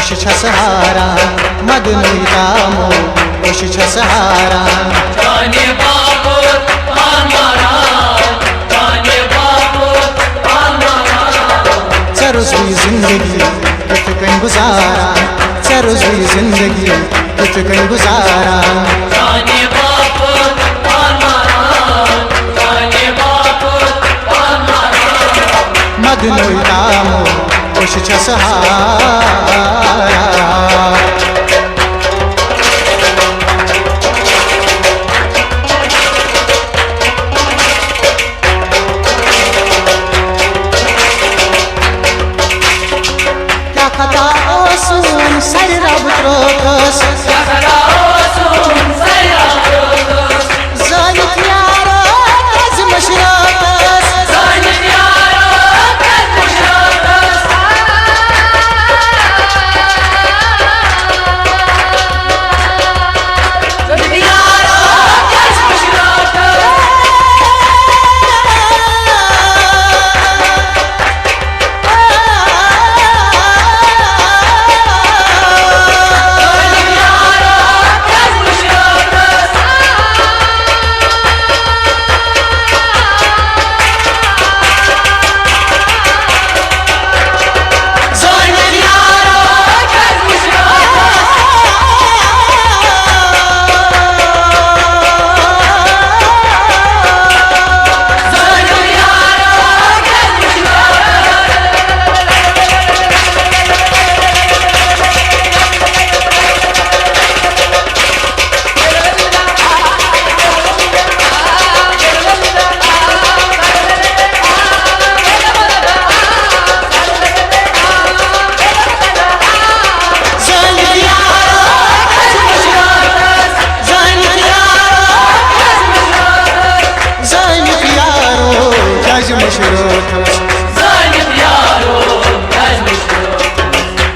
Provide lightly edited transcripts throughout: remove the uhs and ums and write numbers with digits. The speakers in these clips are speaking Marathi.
खुश छ सहारा मदनोई तामो खुश छ सहारा जाने बाबू हमारा जाने बाबू हमारा चरुज़ी जिंदगी कित कन गुजारा चरुज़ी जिंदगी कित कन गुजारा जाने बाबू हमारा जाने बाबू हमारा मदनोई तामो खुश छ सहारा खता ओसून सर रब त्रोकस ज़ानित यारो कज़ मशराकस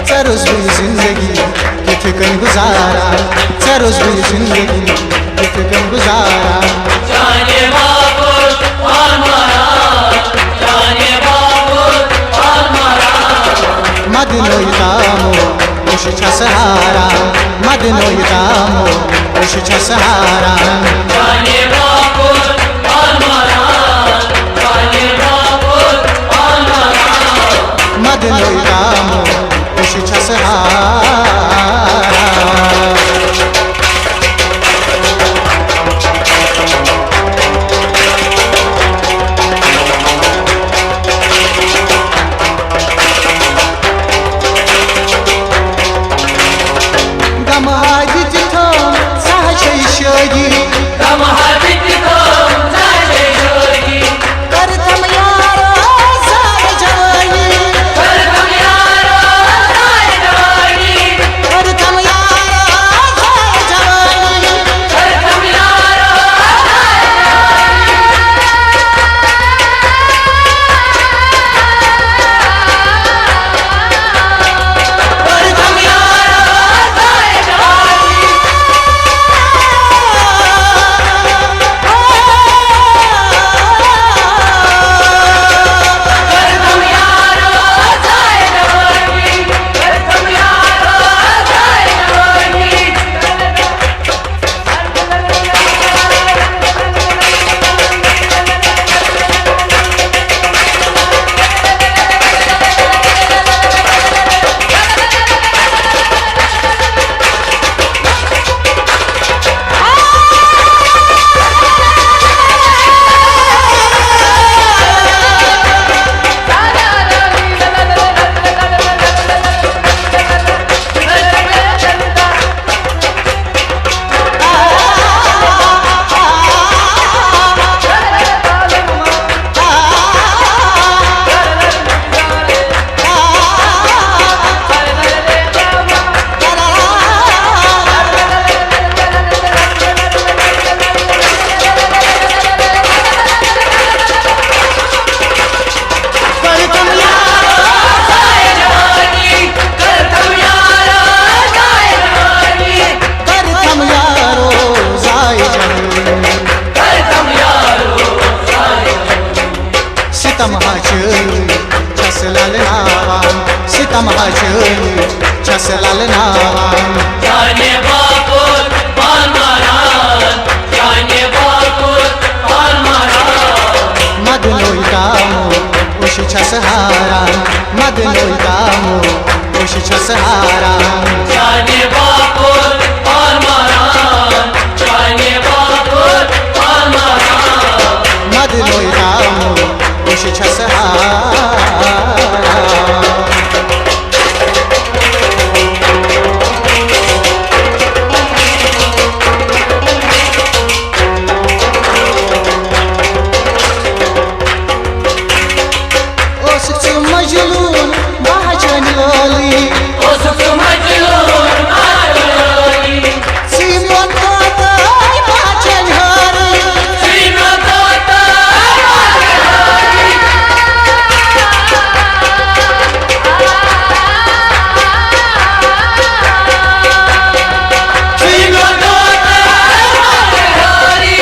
चरुज़ी जिंदगी कित कन गुजारा चरुज़ी जिंदगी कित कन गुजारा जाने बाबू हमारा जाने बाबू हमारा मदनोई तामो खुश छ सहारा मदनोई तामो खुश छ सहारा जाने बाबू हमारा जाने बाबू हमारा मदनोई तामो खुश छ सहारा सितम हाचल छस ललनावान जाने बापुर पालमारान जाने बापुर पालमारान मदनोई दामो उश छस हारान मदनोई दामो उश छस हारान जाने बापुर पालमारान जाने बापुर पालमारान मदनोई दामो उश छस हारान मजलून बहचन लोली उसक मजलून मारली सीमोन कोता बहचन हरी सीमा कोता सीमा कोता हरी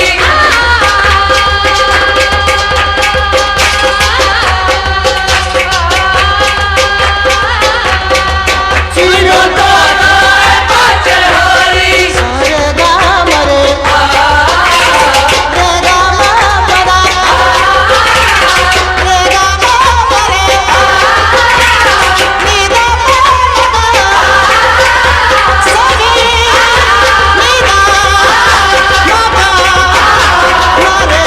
सीमा कोता हरी सारे गाम रे गाम बड़ा गाम बड़े नीदा सभी नीदा मागा मारे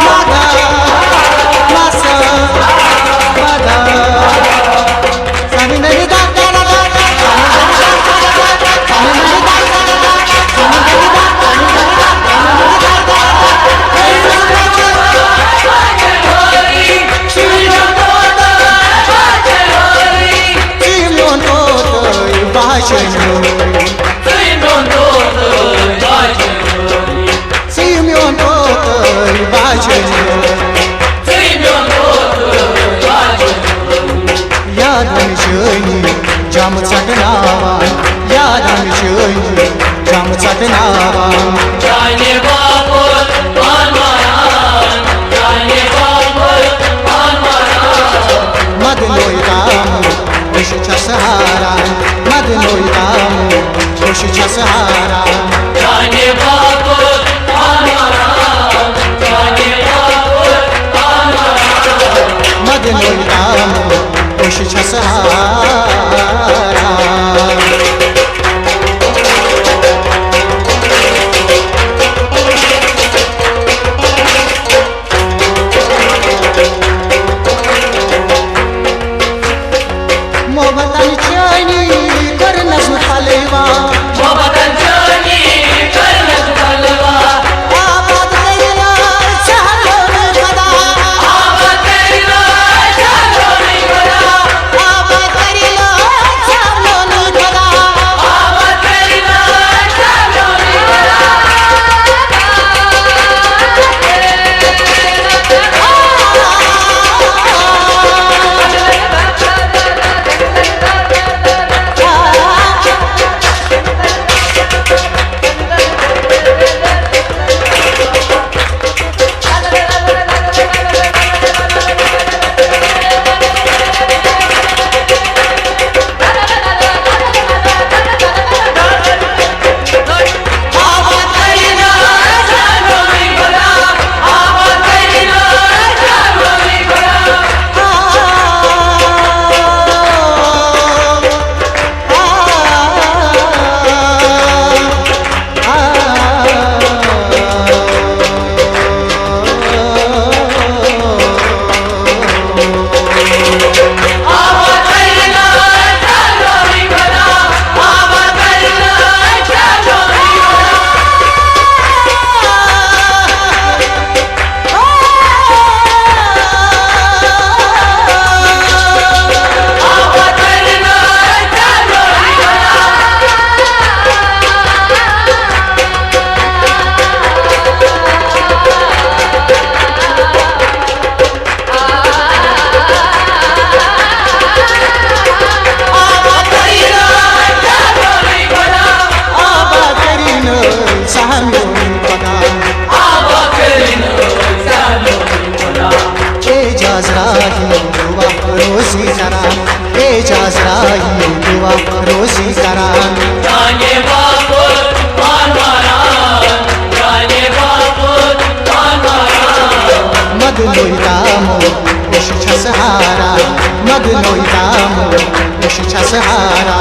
मागा मासा मागा सभी नहीं दाता Simeon Totoy Yadam Shoni Jam Satanavan Yadam Shoni Jam Satanavan जाने बापुर पालमारान जाने बापुर पालमारान Madnoy Damu Ush Chasaran Madnoy Damu Ush Chasaran जाने बापुर पालमारान जाने बापुर पालमारान Madnoy Damu Ush Chasaran मोहब्बतन चैनी कर नज़्म हलवा मोहब्बतन जानी कर नज़्म आबाद कइला चाहलो खदा आबाद कइला चाहलो नहीं खदा आबाद कइला चाहलो खदा आबाद कइला चाहलो नहीं खदा ही दुआ रोजी करान जाने बापुत मानवारान जाने बापुत मानवारान मद लोईतामो उश छसहारा मद लोईतामो उश छसहारा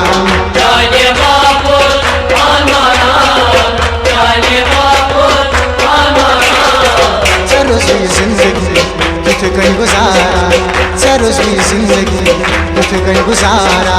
जाने बापुत मानवारान जाने बापुत मानवारान सरोज़ भी जिंदगी तुझ कहीं गुजारा सरोज़ भी जिंदगी तुझ कहीं गुजारा